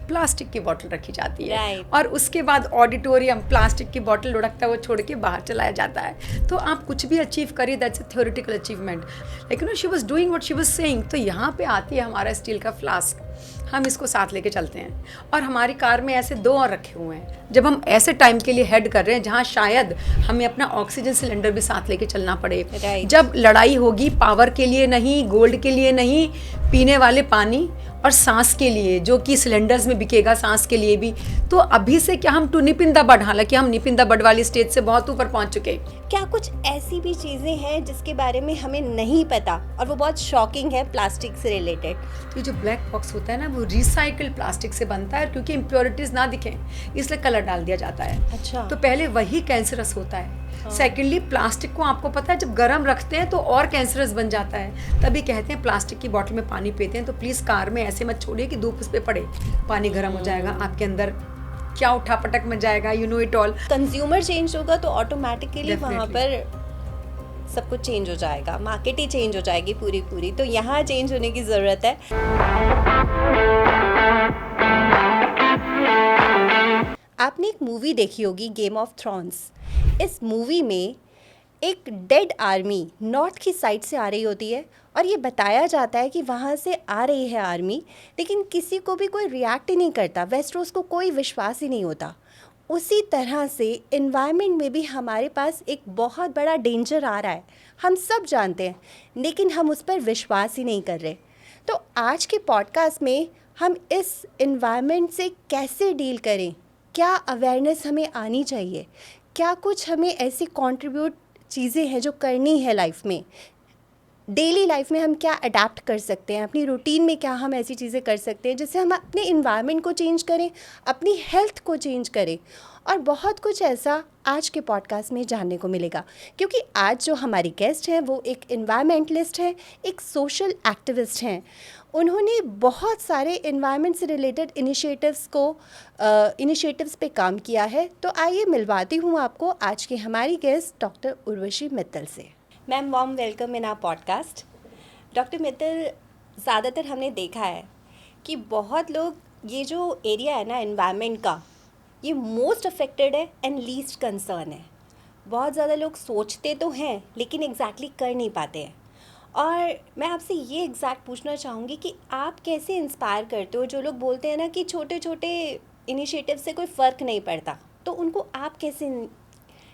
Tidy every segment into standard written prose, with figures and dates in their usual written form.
Plastic की बोतल रखी जाती है Right. और उसके बाद ऑडिटोरियम प्लास्टिक की बोतल लुढ़कता है वो छोड़ के बाहर चलाया जाता है। तो आप कुछ भी अचीव करिए, दैट्स अ थ्योरेटिकल अचीवमेंट। लेकिन she was doing what she was saying. तो यहाँ पे आती है हमारा स्टील का फ्लास्क, हम इसको साथ लेके चलते हैं और हमारी कार में ऐसे 2 और रखे हुए हैं। जब हम ऐसे टाइम के लिए हेड कर रहे हैं जहाँ शायद हमें अपना ऑक्सीजन सिलेंडर भी साथ लेके चलना पड़े, Right. जब लड़ाई होगी पावर के लिए नहीं, गोल्ड के लिए नहीं, पीने वाले पानी और सांस के लिए, जो कि सिलेंडर्स में बिकेगा सांस के लिए भी। तो अभी से क्या हम टू निपिंदा बड, हालांकि हम निपिंदा बड वाली स्टेज से बहुत ऊपर पहुंच चुके। क्या कुछ ऐसी भी चीज़ें हैं जिसके बारे में हमें नहीं पता और वो बहुत शॉकिंग है प्लास्टिक से रिलेटेड? तो जो ब्लैक बॉक्स होता है ना, वो रिसाइकल्ड प्लास्टिक से बनता है, क्योंकि इम्प्योरिटीज ना दिखें इसलिए कलर डाल दिया जाता है। अच्छा। तो पहले वही कैंसरस होता है। सेकेंडली प्लास्टिक को आपको पता है जब गर्म रखते हैं तो और कैंसरस बन जाता है। तभी कहते हैं प्लास्टिक की बोतल में पानी पीते हैं तो प्लीज़ कार में ऐसे मत छोड़िए कि धूप उस पर पड़े, पानी गर्म हो जाएगा, आपके अंदर क्या उठा पटक में जाएगा, you know it all. Consumer change होगा तो ऑटोमेटिकली वहाँ पर सब कुछ चेंज हो जाएगा, मार्केट ही चेंज हो जाएगी पूरी। तो यहाँ चेंज होने की ज़रूरत है। आपने एक मूवी देखी होगी, गेम ऑफ थ्रोन्स। इस मूवी में एक डेड आर्मी नॉर्थ की साइड से आ रही होती है और ये बताया जाता है कि वहाँ से आ रही है आर्मी, लेकिन किसी को भी कोई रिएक्ट ही नहीं करता, वेस्टरोस को कोई विश्वास ही नहीं होता। उसी तरह से एनवायरनमेंट में भी हमारे पास एक बहुत बड़ा डेंजर आ रहा है, हम सब जानते हैं, लेकिन हम उस पर विश्वास ही नहीं कर रहे। तो आज के पॉडकास्ट में हम इस एनवायरनमेंट से कैसे डील करें, क्या अवेयरनेस हमें आनी चाहिए, क्या कुछ हमें ऐसी कंट्रीब्यूट चीज़ें हैं जो करनी है लाइफ में, डेली लाइफ में हम क्या अडेप्ट कर सकते हैं, अपनी रूटीन में क्या हम ऐसी चीज़ें कर सकते हैं जिससे हम अपने इन्वायरमेंट को चेंज करें, अपनी हेल्थ को चेंज करें। और बहुत कुछ ऐसा आज के पॉडकास्ट में जानने को मिलेगा, क्योंकि आज जो हमारी गेस्ट हैं वो एक इन्वायरमेंटलिस्ट हैं, एक सोशल एक्टिविस्ट हैं। उन्होंने बहुत सारे इन्वायरमेंट से रिलेटेड इनिशिएटिव्स पे काम किया है। तो आइए मिलवाती हूँ आपको आज की हमारी गेस्ट डॉक्टर उर्वशी मित्तल से। Ma'am, warm welcome in our podcast. Doctor Mittal, ज़्यादातर हमने देखा है कि बहुत लोग, ये जो एरिया है ना एनवायरनमेंट का, ये मोस्ट अफेक्टेड है एंड लीस्ट कंसर्न है। बहुत ज़्यादा लोग सोचते तो हैं लेकिन एग्जैक्टली कर नहीं पाते हैं। और मैं आपसे ये एग्जैक्ट पूछना चाहूँगी कि आप कैसे इंस्पायर करते हो जो लोग बोलते हैं ना कि छोटे छोटे इनिशिएटिव से कोई फ़र्क नहीं पड़ता, तो उनको आप कैसे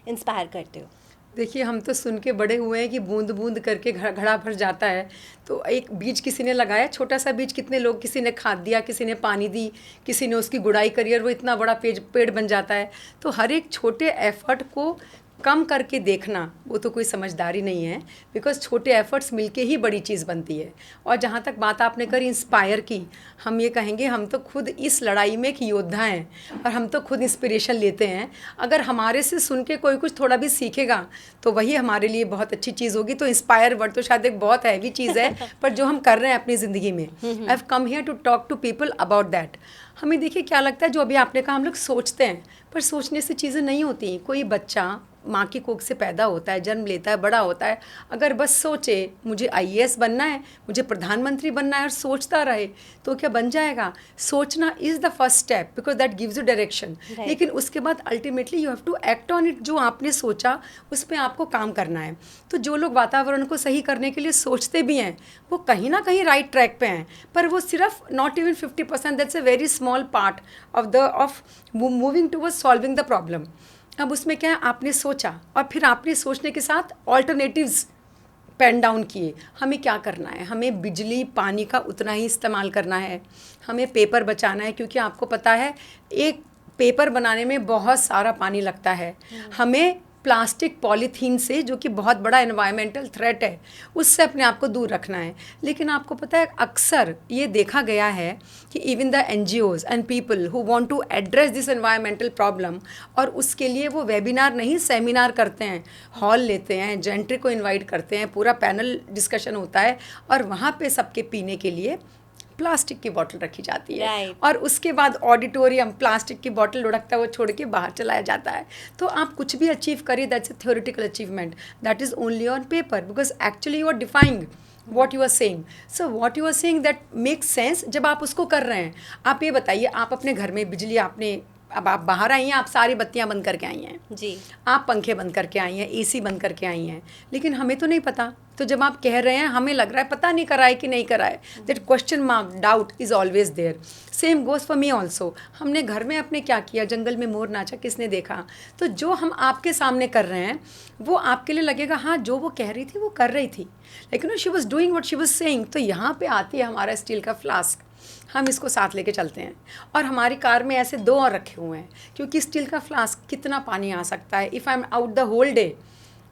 इंस्पायर करते हो? देखिए, हम तो सुन के बड़े हुए हैं कि बूंद बूंद करके घड़ा भर जाता है। तो एक बीज किसी ने लगाया, छोटा सा बीज, कितने लोग, किसी ने खाद दिया, किसी ने पानी दी, किसी ने उसकी गुड़ाई करी और वो इतना बड़ा पेड़ बन जाता है। तो हर एक छोटे एफर्ट को कम करके देखना वो तो कोई समझदारी नहीं है, बिकॉज छोटे एफर्ट्स मिलके ही बड़ी चीज़ बनती है। और जहाँ तक बात आपने करी इंस्पायर की, हम ये कहेंगे हम तो खुद इस लड़ाई में एक योद्धा हैं और हम तो खुद इंस्पिरेशन लेते हैं। अगर हमारे से सुन के कोई कुछ थोड़ा भी सीखेगा तो वही हमारे लिए बहुत अच्छी चीज़ होगी। तो इंस्पायर वर्ड तो शायद एक बहुत हैवी चीज़ है, पर जो हम कर रहे हैं अपनी ज़िंदगी में, I have come here to talk to people about that. हमें देखिए क्या लगता है, जो अभी आपने कहा हम लोग सोचते हैं, पर सोचने से चीज़ें नहीं होती। कोई बच्चा माँ की कोख से पैदा होता है, जन्म लेता है, बड़ा होता है, अगर बस सोचे मुझे आईएएस बनना है, मुझे प्रधानमंत्री बनना है और सोचता रहे तो क्या बन जाएगा? सोचना is the first step because that gives you direction. लेकिन उसके बाद ultimately you have to act on it. जो आपने सोचा उस पर आपको काम करना है। तो जो लोग वातावरण को सही करने के लिए सोचते भी हैं वो कहीं ना कहीं राइट ट्रैक पे हैं, पर वो सिर्फ not even 50%, that's a very small part of moving towards solving the problem. अब उसमें क्या है, आपने सोचा और फिर आपने सोचने के साथ ऑल्टरनेटिव्स पेन डाउन किए। हमें क्या करना है, हमें बिजली पानी का उतना ही इस्तेमाल करना है, हमें पेपर बचाना है, क्योंकि आपको पता है एक पेपर बनाने में बहुत सारा पानी लगता है। हमें प्लास्टिक पॉलीथीन से, जो कि बहुत बड़ा एनवायरमेंटल थ्रेट है, उससे अपने आप को दूर रखना है। लेकिन आपको पता है अक्सर ये देखा गया है कि even the NGOs and people who want to address this environmental problem, और उसके लिए वो वेबिनार नहीं सेमिनार करते हैं, हॉल लेते हैं, जेंट्री को इन्वाइट करते हैं, पूरा पैनल डिस्कशन होता है और वहाँ पे सबके पीने के लिए प्लास्टिक की बोतल रखी जाती है। Right. और उसके बाद ऑडिटोरियम प्लास्टिक की बोतल लुढ़कता है वो छोड़ के बाहर चलाया जाता है। तो आप कुछ भी अचीव करिए, that's a theoretical achievement, that is only on paper, because actually you are defying what you are saying. So what you are saying that makes sense जब आप उसको कर रहे हैं। आप ये बताइए, आप अपने घर में बिजली आपने, अब आप बाहर आई हैं, आप सारी बत्तियां बंद करके आई हैं जी, आप पंखे बंद करके आई हैं, एसी बंद करके आई हैं, लेकिन हमें तो नहीं पता। तो जब आप कह रहे हैं हमें लग रहा है पता नहीं करा है कि नहीं करा है, that question mark doubt is always there. Same goes for me also. हमने घर में अपने क्या किया, जंगल में मोर नाचा, किसने देखा? तो जो हम आपके सामने कर रहे हैं वो आपके लिए लगेगा हाँ जो वो कह रही थी वो कर रही थी, लेकिन she was doing what she was saying. तो यहाँ पे आती है हमारा स्टील का फ्लास्क, हम इसको साथ लेके चलते हैं और हमारी कार में ऐसे 2 और रखे हुए हैं, क्योंकि स्टील का फ्लास्क कितना पानी आ सकता है। If I am out the whole day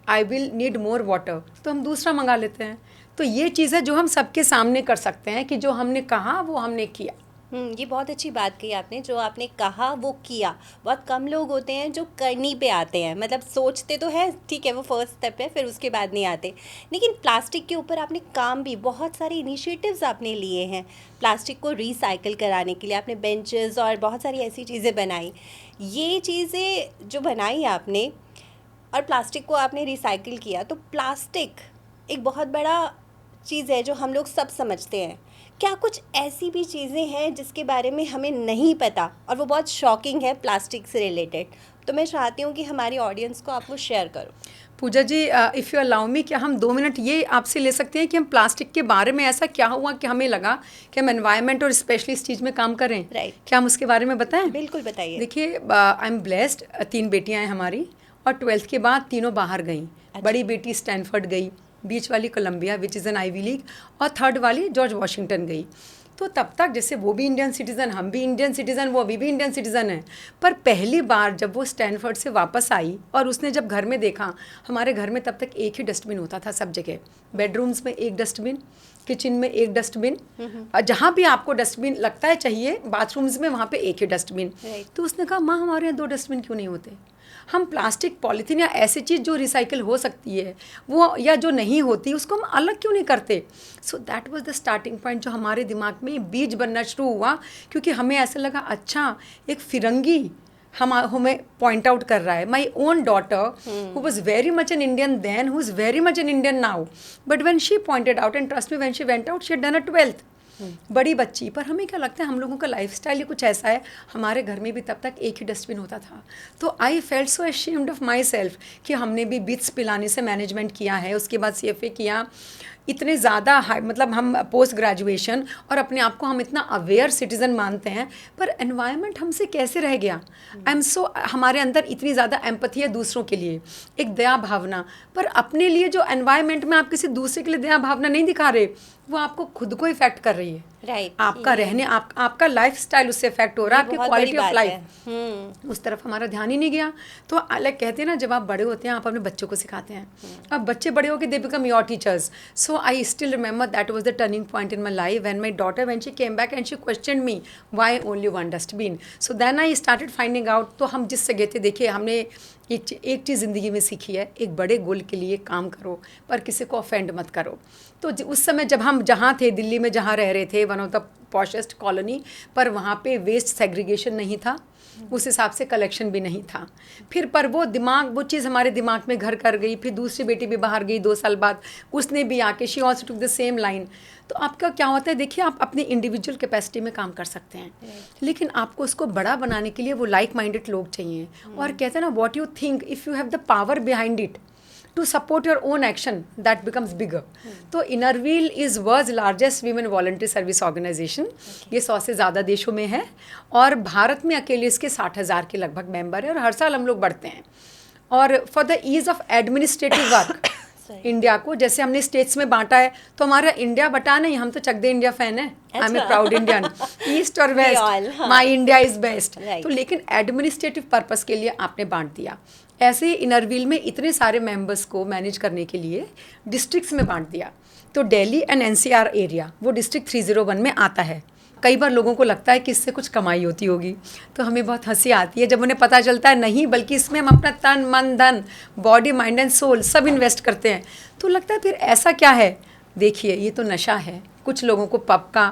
I will need more water, तो हम दूसरा मंगा लेते हैं। तो ये चीज़ है जो हम सबके सामने कर सकते हैं कि जो हमने कहा वो हमने किया। ये बहुत अच्छी बात कही आपने, जो आपने कहा वो किया। बहुत कम लोग होते हैं जो करनी पे आते हैं, मतलब सोचते तो है ठीक है वो फर्स्ट स्टेप है, फिर उसके बाद नहीं आते। लेकिन प्लास्टिक के ऊपर आपने काम भी, बहुत सारे इनिशिएटिव्स आपने लिए हैं प्लास्टिक को रिसाइकिल कराने के लिए। आपने बेंचेस और बहुत सारी ऐसी चीज़ें बनाई। ये चीज़ें जो बनाई आपने और प्लास्टिक को आपने रिसाइकिल किया, तो प्लास्टिक एक बहुत बड़ा चीज़ है जो हम लोग सब समझते हैं। क्या कुछ ऐसी भी चीज़ें हैं जिसके बारे में हमें नहीं पता और वो बहुत शॉकिंग है प्लास्टिक से रिलेटेड? तो मैं चाहती हूँ कि हमारी ऑडियंस को आप वो शेयर करो। पूजा जी, इफ़ यू अलाउ मी, क्या हम 2 मिनट ये आपसे ले सकते हैं कि हम प्लास्टिक के बारे में ऐसा क्या हुआ कि हमें लगा कि हम एनवायरनमेंट और स्पेशली इस चीज़ में काम करें? Right. क्या हम उसके बारे में बताएं? बिल्कुल बताइए। देखिए, आई एम ब्लेस्ड, 3 बेटियां हैं हमारी और 12th के बाद तीनों बाहर गई। बड़ी बेटी स्टैनफोर्ड गई, बीच वाली Columbia which is an Ivy League, और 3rd वाली जॉर्ज वाशिंगटन गई। तो तब तक जैसे वो भी इंडियन सिटीज़न, हम भी इंडियन सिटीज़न, वो अभी भी इंडियन सिटीज़न है। पर पहली बार जब वो स्टैनफोर्ड से वापस आई और उसने जब घर में देखा, हमारे घर में तब तक एक ही डस्टबिन होता था सब जगह, बेडरूम्स में एक डस्टबिन, किचन में एक डस्टबिन, जहाँ भी आपको डस्टबिन लगता है चाहिए, बाथरूम्स में वहाँ पे एक ही डस्टबिन। तो उसने कहा माँ हमारे यहाँ 2 डस्टबिन क्यों नहीं होते? हम प्लास्टिक, पॉलीथीन या ऐसी चीज़ जो रिसाइकिल हो सकती है वो, या जो नहीं होती, उसको हम अलग क्यों नहीं करते? So that was the starting point जो हमारे दिमाग में बीज बनना शुरू हुआ, क्योंकि हमें ऐसा लगा अच्छा एक फिरंगी हमें पॉइंट आउट कर रहा है। My own daughter who was very much an Indian then, who is very much an Indian now, but when she pointed out, and trust me when she went out she had done a 12th, बड़ी बच्ची। पर हमें क्या लगता है हम लोगों का लाइफस्टाइल ही कुछ ऐसा है, हमारे घर में भी तब तक एक ही डस्टबिन होता था। तो I felt so ashamed of my self कि हमने भी बिट्स पिलाने से मैनेजमेंट किया है, उसके बाद CFA किया, इतने ज़्यादा हाई, मतलब हम पोस्ट ग्रेजुएशन, और अपने आप को हम इतना अवेयर सिटीज़न मानते हैं, पर एनवायरनमेंट हमसे कैसे रह गया? आई एम सो, हमारे अंदर इतनी ज़्यादा एम्पथी है दूसरों के लिए, एक दया भावना, पर अपने लिए जो एनवायरनमेंट में आप किसी दूसरे के लिए दया भावना नहीं दिखा रहे, वो आपको खुद को इफेक्ट कर रही है। राइट, आपका रहने, आपका लाइफ स्टाइल उससे इफेक्ट हो रहा है, आपकी क्वालिटी ऑफ लाइफ, उस तरफ हमारा ध्यान ही नहीं गया। तो अलग कहते हैं ना, जब आप बड़े होते हैं आप अपने बच्चों को सिखाते हैं, अब बच्चे बड़े होकर they become your teachers. So I still remember that was the turning point in my life when my daughter, when she came back and she questioned me why only 1 dustbin. So then I started finding out. तो हम जिस जगह थे, देखिए हमने एक चीज़ ज़िंदगी में सीखी है, एक बड़े गोल के लिए काम करो पर किसी को ऑफेंड मत करो। तो उस समय जब हम जहाँ थे, दिल्ली में जहाँ रह रहे थे, one of the poshest colony, पर वहाँ पे वेस्ट सेग्रीगेशन नहीं था, उस हिसाब से कलेक्शन भी नहीं था। फिर पर वो चीज़ हमारे दिमाग में घर कर गई। फिर दूसरी बेटी भी बाहर गई 2 साल बाद, उसने भी आके she also took the same line. तो आपका क्या होता है, देखिए आप अपनी इंडिविजुअल कैपेसिटी में काम कर सकते हैं, लेकिन आपको उसको बड़ा बनाने के लिए वो लाइक माइंडेड लोग चाहिए। और कहते हैं ना, what you think, if you have the power behind it to support your own action, that becomes bigger. तो Inner Wheel is world's largest women voluntary service organisation. ये 100 से ज़्यादा देशों में है और भारत में अकेले इसके 60,000 के लगभग मेंबर है, और हर साल हम लोग बढ़ते हैं। और for the ease of administrative work India को, जैसे हमने स्टेट्स में बांटा है, तो हमारा इंडिया बटा नहीं, हम तो चक दे इंडिया फैन है, I am a proud Indian, east और west, my India is best. तो लेकिन एडमिनिस्ट्रेटिव पर्पस के लिए आपने बांट दिया। ऐसे ही इनरव्हील में इतने सारे मेंबर्स को मैनेज करने के लिए डिस्ट्रिक्ट्स में बांट दिया। तो दिल्ली एंड NCR एरिया वो डिस्ट्रिक्ट 301 में आता है। कई बार लोगों को लगता है कि इससे कुछ कमाई होती होगी, तो हमें बहुत हंसी आती है जब उन्हें पता चलता है नहीं, बल्कि इसमें हम अपना तन मन धन, बॉडी माइंड एंड सोल सब इन्वेस्ट करते हैं। तो लगता है फिर ऐसा क्या है, देखिए ये तो नशा है, कुछ लोगों को पब का,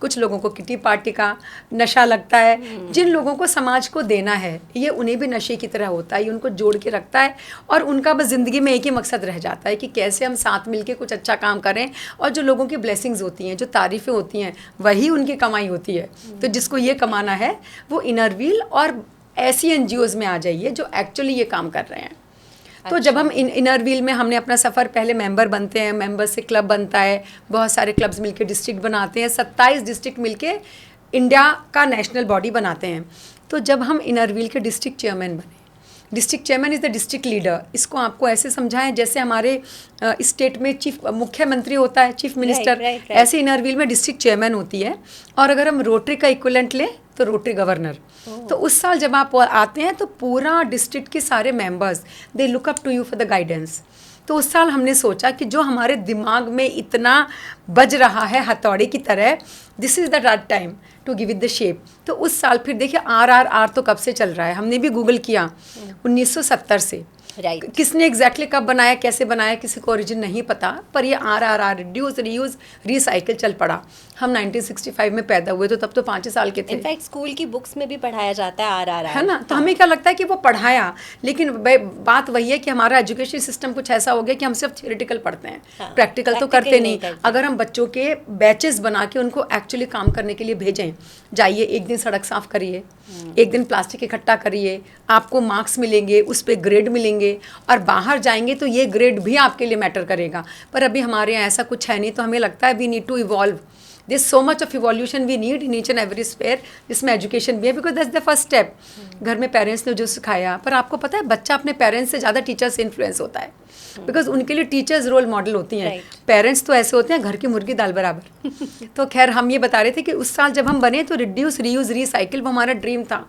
कुछ लोगों को किटी पार्टी का नशा लगता है। जिन लोगों को समाज को देना है, ये उन्हें भी नशे की तरह होता है, ये उनको जोड़ के रखता है और उनका बस ज़िंदगी में एक ही मकसद रह जाता है कि कैसे हम साथ मिलके कुछ अच्छा काम करें। और जो लोगों की ब्लेसिंग्स होती हैं, जो तारीफ़ें होती हैं, वही उनकी कमाई होती है। तो जिसको ये कमाना है वो इनर व्हील और ऐसी एनजीओज़ में आ जाइए जो एक्चुअली ये काम कर रहे हैं। तो जब हम इनर व्हील में हमने अपना सफ़र, पहले मेंबर बनते हैं, मेंबर से क्लब बनता है, बहुत सारे क्लब्स मिलके डिस्ट्रिक्ट बनाते हैं, 27 डिस्ट्रिक्ट मिलके इंडिया का नेशनल बॉडी बनाते हैं। तो जब हम इनर व्हील के डिस्ट्रिक्ट चेयरमैन बने, district chairman is the district leader. इसको आपको ऐसे समझाएं जैसे हमारे स्टेट में चीफ मुख्यमंत्री होता है, चीफ मिनिस्टर, ऐसे इनर व्हील में डिस्ट्रिक्ट चेयरमैन होती है। और अगर हम रोटरी का इक्विवेलेंट लें तो रोटरी गवर्नर। तो उस साल जब आप आते हैं तो पूरा डिस्ट्रिक्ट के सारे members they look up to you for the guidance. तो उस साल हमने सोचा कि जो हमारे दिमाग में इतना बज रहा है हथौड़ी की तरह, this is the right time to give it the shape. तो उस साल फिर देखिए RRR तो कब से चल रहा है, हमने भी गूगल किया 1970 से। राइट। किसने एग्जैक्टली कब बनाया, कैसे बनाया, किसी को ओरिजिन नहीं पता, पर ये RRR रिड्यूस रीयूज रिसाइकिल चल पड़ा। हम 1965 में पैदा हुए तो तब तो 5 साल के थे। इनफैक्ट स्कूल की बुक्स में भी पढ़ाया जाता है RRR, है ना। तो हमें क्या लगता है कि वो पढ़ाया, लेकिन बात वही है कि हमारा एजुकेशन सिस्टम कुछ ऐसा हो गया कि हम सिर्फ थियोरेटिकल पढ़ते हैं, प्रैक्टिकल तो करते नहीं। अगर हम बच्चों के बैचेस बना के उनको एक्चुअली काम करने के लिए भेजें, जाइए एक दिन सड़क साफ करिए, एक दिन प्लास्टिक इकट्ठा करिए, आपको मार्क्स मिलेंगे, उस पर ग्रेड मिलेंगे और बाहर जाएंगे तो ये ग्रेड भी आपके लिए मैटर करेगा। पर अभी हमारे यहाँ ऐसा कुछ है नहीं, तो हमें लगता है we need to evolve. This so much of evolution we need in each and every sphere, जिसमें एजुकेशन भी है, because that's the first step. घर में पेरेंट्स ने जो सिखाया, पर आपको पता है बच्चा अपने पेरेंट्स से ज़्यादा टीचर से इन्फ्लुएंस होता है, बिकॉज उनके लिए टीचर्स रोल मॉडल होती हैं। पेरेंट्स तो ऐसे होते हैं घर की मुर्गी दाल बराबर। तो खैर हम ये बता रहे थे कि उस साल जब हम बने तो रिड्यूस रीयूज रिसाइकिल वो हमारा ड्रीम था।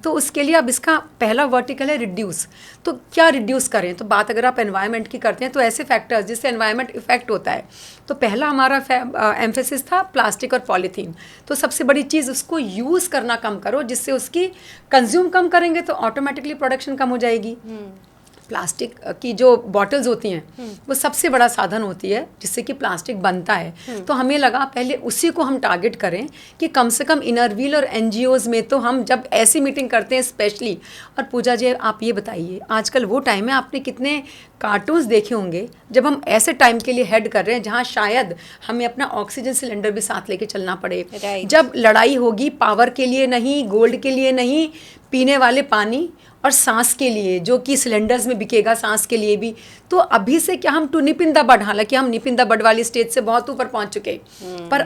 तो उसके लिए अब इसका पहला वर्टिकल है रिड्यूस। तो क्या रिड्यूस करें, तो बात अगर आप एनवायरनमेंट की करते हैं तो ऐसे फैक्टर्स जिससे एनवायरनमेंट इफेक्ट होता है। तो पहला हमारा एम्फेसिस था प्लास्टिक और पॉलीथीन। तो सबसे बड़ी चीज़ उसको यूज़ करना कम करो, जिससे उसकी कंज्यूम कम करेंगे तो ऑटोमेटिकली प्रोडक्शन कम हो जाएगी। प्लास्टिक की जो बॉटल्स होती हैं वो सबसे बड़ा साधन होती है जिससे कि प्लास्टिक बनता है। तो हमें लगा पहले उसी को हम टारगेट करें कि कम से कम इनर व्हील और एनजीओज़ में तो हम जब ऐसी मीटिंग करते हैं स्पेशली। और पूजा जी आप ये बताइए, आजकल वो टाइम है, आपने कितने कार्टून्स देखे होंगे जब हम ऐसे टाइम के लिए हेड कर रहे हैं जहाँ शायद हमें अपना ऑक्सीजन सिलेंडर भी साथ लेके चलना पड़े। जब लड़ाई होगी पावर के लिए नहीं, गोल्ड के लिए नहीं, पीने वाले पानी और सांस के लिए, जो कि सिलेंडर्स में बिकेगा, सांस के लिए भी। तो अभी से क्या हम टू निप इन द बड, हालांकि हम निप इन द बड वाली स्टेज से बहुत ऊपर पहुंच चुके, पर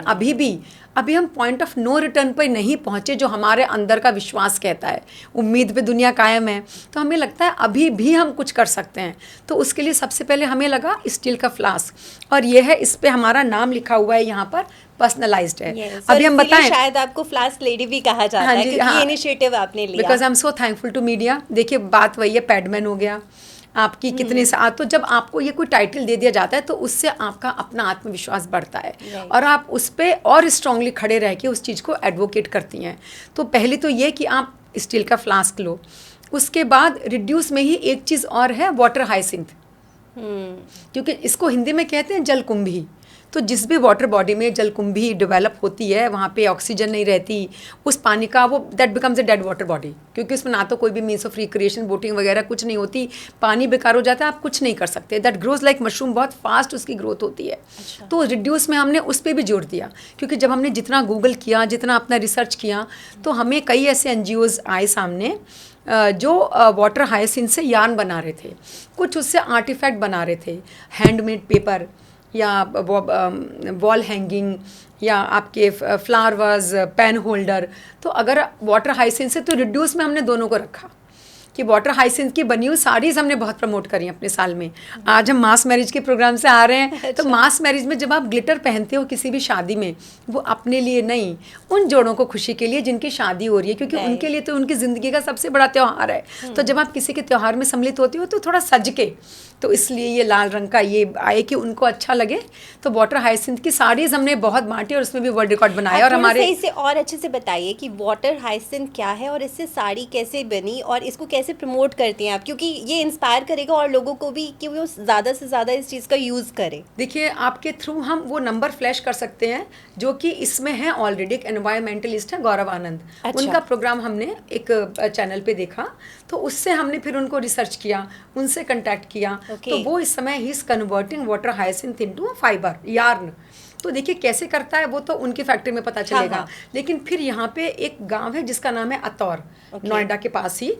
अभी हम पॉइंट ऑफ नो रिटर्न पर नहीं पहुंचे, जो हमारे अंदर का विश्वास कहता है। उम्मीद पे दुनिया कायम है, तो हमें लगता है अभी भी हम कुछ कर सकते हैं। तो उसके लिए सबसे पहले हमें लगा स्टील का फ्लास्क, और ये है, इस पे हमारा नाम लिखा हुआ है, यहाँ पर पर्सनलाइज्ड है। अभी हम बताएं, शायद आपको फ्लास्क लेडी भी कहा जाता है क्योंकि ये इनिशिएटिव आपने लिया। Because I am so thankful to media. देखिए बात वही है, पैडमैन हो गया आपकी कितने साथ, तो जब आपको ये कोई टाइटल दे दिया जाता है तो उससे आपका अपना आत्मविश्वास बढ़ता है और आप उस पर और स्ट्रांगली खड़े रह के उस चीज़ को एडवोकेट करती हैं। तो पहले तो ये कि आप स्टील का फ्लास्क लो, उसके बाद रिड्यूस में ही एक चीज़ और है, वाटर हाइसिंथ, क्योंकि इसको हिंदी में कहते हैं जलकुंभी। तो जिस भी वाटर बॉडी में जलकुंभी डेवलप होती है, वहाँ पे ऑक्सीजन नहीं रहती, उस पानी का वो that becomes a dead water body, क्योंकि उसमें ना तो कोई भी मीन्स ऑफ रिक्रिएशन, बोटिंग वगैरह कुछ नहीं होती, पानी बेकार हो जाता है, आप कुछ नहीं कर सकते। दैट ग्रोज लाइक मशरूम, बहुत फास्ट उसकी ग्रोथ होती है। तो रिड्यूस में हमने उस पर भी जोर दिया, क्योंकि जब हमने जितना गूगल किया, जितना अपना रिसर्च किया, तो हमें कई ऐसे NGOs आए सामने जो वाटर हाइसिंथ से यार्न बना रहे थे, कुछ उससे आर्टिफैक्ट बना रहे थे, हैंडमेड पेपर या वॉल हैंगिंग या आपके फ्लावर वाज, पेन होल्डर। तो अगर वाटर हाइसिंथ से, तो रिड्यूस में हमने दोनों को रखा कि वाटर हाइसिंथ की बनी हुई साड़ीज़ हमने बहुत प्रमोट करी अपने साल में। आज हम मास मैरिज के प्रोग्राम से आ रहे हैं, तो मास मैरिज में जब आप ग्लिटर पहनते हो किसी भी शादी में, वो अपने लिए नहीं, उन जोड़ों को खुशी के लिए जिनकी शादी हो रही है, क्योंकि उनके लिए तो उनकी ज़िंदगी का सबसे बड़ा त्यौहार है। तो जब आप किसी के त्यौहार में सम्मिलित होती हो तो थोड़ा सज के तो इसलिए ये लाल रंग का ये आए कि उनको अच्छा लगे। तो वाटर हाइसिंथ की साड़ीज़ हमने बहुत बांटी और उसमें भी वर्ल्ड रिकॉर्ड बनाया। और हमारे इसे और अच्छे से बताइए कि वाटर हाइसिंथ क्या है और इससे साड़ी कैसे बनी और इसको कैसे प्रमोट करती हैं आप, क्योंकि ये इंस्पायर करेगा और लोगों को भी कि वो ज़्यादा से ज़्यादा इस चीज़ का यूज़ करें। देखिए, आपके थ्रू हम वो नंबर फ्लैश कर सकते हैं जो कि इसमें है ऑलरेडी। एक एनवायरमेंटलिस्ट है गौरव आनंद, अच्छा। उनका प्रोग्राम हमने एक चैनल पे देखा, तो उससे हमने फिर उनको रिसर्च किया, उनसे कांटेक्ट किया। तो वो इस समय he is converting water hyacinth into fibre yarn. तो देखिए कैसे करता है वो तो उनकी फैक्ट्री में पता चलेगा। हाँ। लेकिन फिर यहाँ पे एक गांव है जिसका नाम है अतौर, नोएडा के पास ही।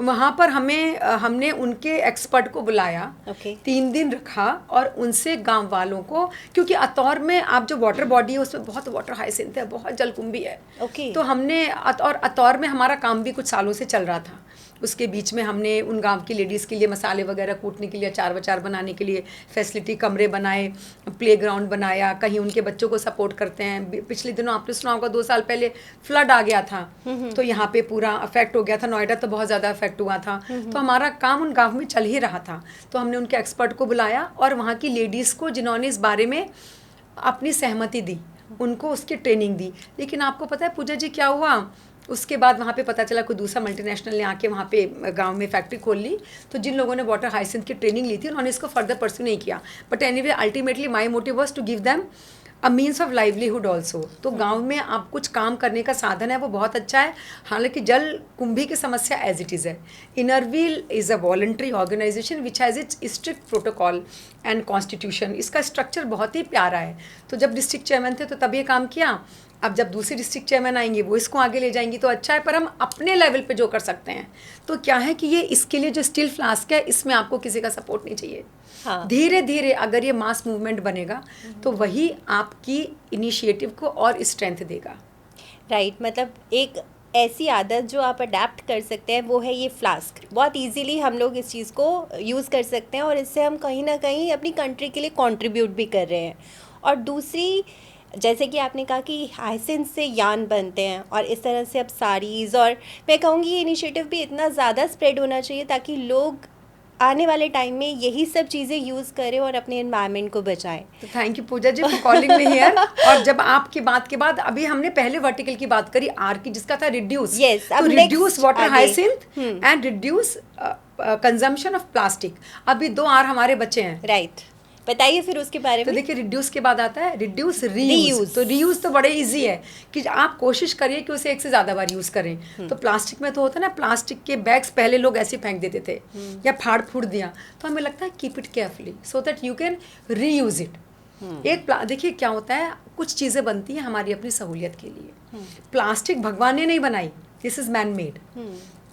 वहाँ पर हमने उनके एक्सपर्ट को बुलाया, 3 दिन रखा और उनसे गांव वालों को, क्योंकि अतौर में आप जो वाटर बॉडी है उसमें बहुत वाटर हाइसिंथ है, बहुत जलकुंभी है। तो हमने अतौर में हमारा काम भी कुछ सालों से चल रहा था। उसके बीच में हमने उन गांव की लेडीज़ के लिए मसाले वगैरह कूटने के लिए, अचार वचार बनाने के लिए फैसिलिटी, कमरे बनाए, प्लेग्राउंड बनाया, कहीं उनके बच्चों को सपोर्ट करते हैं। पिछले दिनों आपने सुना होगा 2 साल पहले फ्लड आ गया था, तो यहाँ पे पूरा अफेक्ट हो गया था, नोएडा तो बहुत ज़्यादा अफेक्ट हुआ था। तो हमारा काम उन गाँव में चल ही रहा था। तो हमने उनके एक्सपर्ट को बुलाया और वहाँ की लेडीज़ को जिन्होंने इस बारे में अपनी सहमति दी, उनको उसकी ट्रेनिंग दी। लेकिन आपको पता है पूजा जी क्या हुआ, उसके बाद वहाँ पे पता चला कोई दूसरा मल्टीनेशनल ने आके वहाँ पे गांव में फैक्ट्री खोल ली। तो जिन लोगों ने वाटर हाइसिंथ की ट्रेनिंग ली थी उन्होंने इसको फर्दर परस्यू नहीं किया। But anyway ultimately my motive was to give them a means of livelihood also. तो गांव में आप कुछ काम करने का साधन है वो बहुत अच्छा है। हालांकि जल कुंभी की समस्या एज इट इज़ है। Inner Wheel is a voluntary organisation which has its strict protocol and constitution. इसका स्ट्रक्चर बहुत ही प्यारा है। तो जब डिस्ट्रिक्ट चेयरमैन थे तो तब ये काम किया। अब जब दूसरी डिस्ट्रिक्ट चेयरमैन आएंगी वो इसको आगे ले जाएंगी तो अच्छा है। पर हम अपने लेवल पे जो कर सकते हैं तो क्या है कि ये इसके लिए जो स्टील फ्लास्क है इसमें आपको किसी का सपोर्ट नहीं चाहिए। हाँ। धीरे धीरे अगर ये मास मूवमेंट बनेगा तो वही आपकी इनिशिएटिव को और स्ट्रेंथ देगा। राइट, मतलब एक ऐसी आदत जो आप अडेप्ट कर सकते हैं वो है ये फ्लास्क। बहुत इजीली हम लोग इस चीज़ को यूज़ कर सकते हैं और इससे हम कहीं ना कहीं अपनी कंट्री के लिए कंट्रीब्यूट भी कर रहे हैं। और दूसरी, जैसे कि आपने कहा कि हाइसिंथ से यार्न बनते हैं और इस तरह से अब साड़ीज़, और मैं कहूँगी ये इनिशिएटिव भी इतना ज़्यादा स्प्रेड होना चाहिए ताकि लोग आने वाले टाइम में यही सब चीज़ें यूज़ करें और अपने एनवायरनमेंट को बचाएं। तो thank you Pooja ji for calling me here. और जब आपकी बात के बाद अभी हमने पहले वर्टिकल की बात करी आर की, जिसका था रिड्यूस। तो reduce water hyacinth and reduce consumption of plastic. अभी 2 आर हमारे बच्चे हैं। राइट, बताइए फिर उसके बारे में। तो देखिए रिड्यूस के बाद आता है रिड्यूस रीयूज। तो रीयूज तो बड़े इजी है कि आप कोशिश करिए कि उसे 1 से ज़्यादा बार यूज़ करें। तो प्लास्टिक में तो होता है ना, प्लास्टिक के बैग्स पहले लोग ऐसे फेंक देते थे या फाड़ फूड़ दिया। तो हमें लगता है keep it carefully so that you can reuse it. देखिए क्या होता है, कुछ चीज़ें बनती हैं हमारी अपनी सहूलियत के लिए। प्लास्टिक भगवान ने नहीं बनाई, दिस इज़ मैन मेड।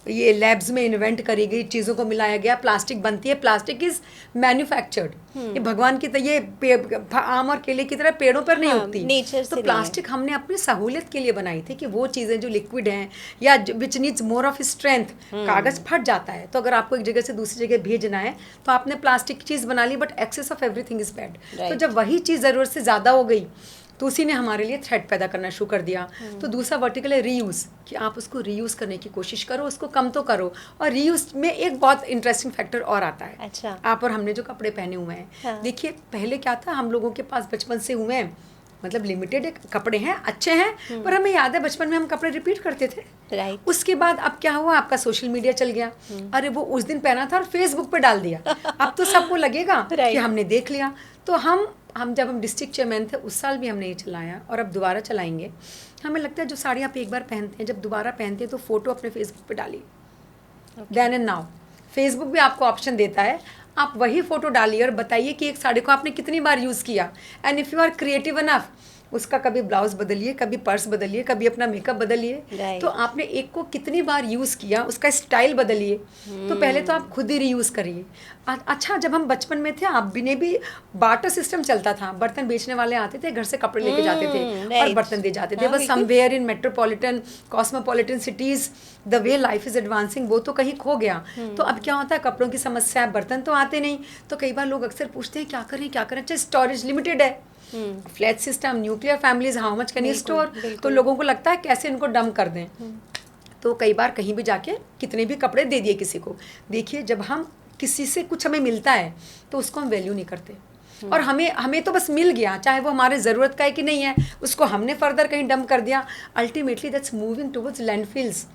ये लैब्स में इन्वेंट करी गई चीज़ों को मिलाया गया प्लास्टिक बनती है। Plastic is manufactured. ये भगवान की तरह आम और केले की तरह पेड़ों पर नहीं उगती। नेचर से तो प्लास्टिक हमने अपनी सहूलियत के लिए बनाई थी कि वो चीज़ें जो लिक्विड हैं या which needs more of strength, कागज़ फट जाता है तो अगर आपको एक जगह से दूसरी जगह भेजना है तो आपने प्लास्टिक की चीज़ बना ली, but excess of everything is bad. तो जब वही चीज़ ज़रूरत से ज़्यादा हो गई तो उसी ने हमारे लिए थ्रेट पैदा करना शुरू कर दिया। तो दूसरा वर्टिकल है रीयूज़, कि आप उसको रीयूज़ करने की कोशिश करो, उसको कम तो करो। और रीयूज़ में एक बहुत इंटरेस्टिंग फैक्टर और आता है। अच्छा। आप और हमने जो कपड़े पहने हुए हैं, हाँ। देखिए पहले क्या था, हम लोगों के पास बचपन से हुए हैं, मतलब लिमिटेड कपड़े हैं, अच्छे हैं, पर हमें याद है बचपन में हम कपड़े रिपीट करते थे। राइट। उसके बाद अब क्या हुआ, आपका सोशल मीडिया चल गया। अरे वो उस दिन पहना था और फेसबुक पे डाल दिया, अब तो सबको लगेगा कि हमने देख लिया। तो हम जब हम डिस्ट्रिक्ट चेयरमैन थे उस साल भी हमने ये चलाया और अब दोबारा चलाएंगे। हमें लगता है जो साड़ी आप एक बार पहनते हैं, जब दोबारा पहनते हैं तो फोटो अपने फेसबुक पे डालिए। देन एंड नाउ फेसबुक भी आपको ऑप्शन देता है, आप वही फोटो डालिए और बताइए कि एक साड़ी को आपने कितनी बार यूज़ किया। And if you are creative enough, उसका कभी ब्लाउज बदलिए, कभी पर्स बदलिए, कभी अपना मेकअप बदलिए। तो आपने एक को कितनी बार यूज़ किया, उसका स्टाइल बदलिए। तो पहले तो आप खुद ही रीयूज़ करिए। अच्छा, जब हम बचपन में थे आप भी ने भी बार्टर सिस्टम चलता था, बर्तन बेचने वाले आते थे, घर से कपड़े लेके जाते थे और बर्तन दे जाते थे। बस somewhere in metropolitan cosmopolitan cities the way life is advancing वो तो कहीं खो गया। तो अब क्या होता है, कपड़ों की समस्या है, बर्तन तो आते नहीं। तो कई बार लोग अक्सर पूछते हैं क्या करें क्या करें। अच्छा, स्टोरेज लिमिटेड है, flat system, nuclear families, how much can you store. तो लोगों को लगता है कैसे इनको डंप कर दें। तो कई बार कहीं भी जाके कितने भी कपड़े दे दिए किसी को। देखिए जब हम किसी से कुछ हमें मिलता है तो उसको हम वैल्यू नहीं करते, और हमें तो बस मिल गया, चाहे वो हमारे ज़रूरत का है कि नहीं है, उसको हमने फर्दर कहीं डंप कर दिया, ultimately that's moving towards landfills,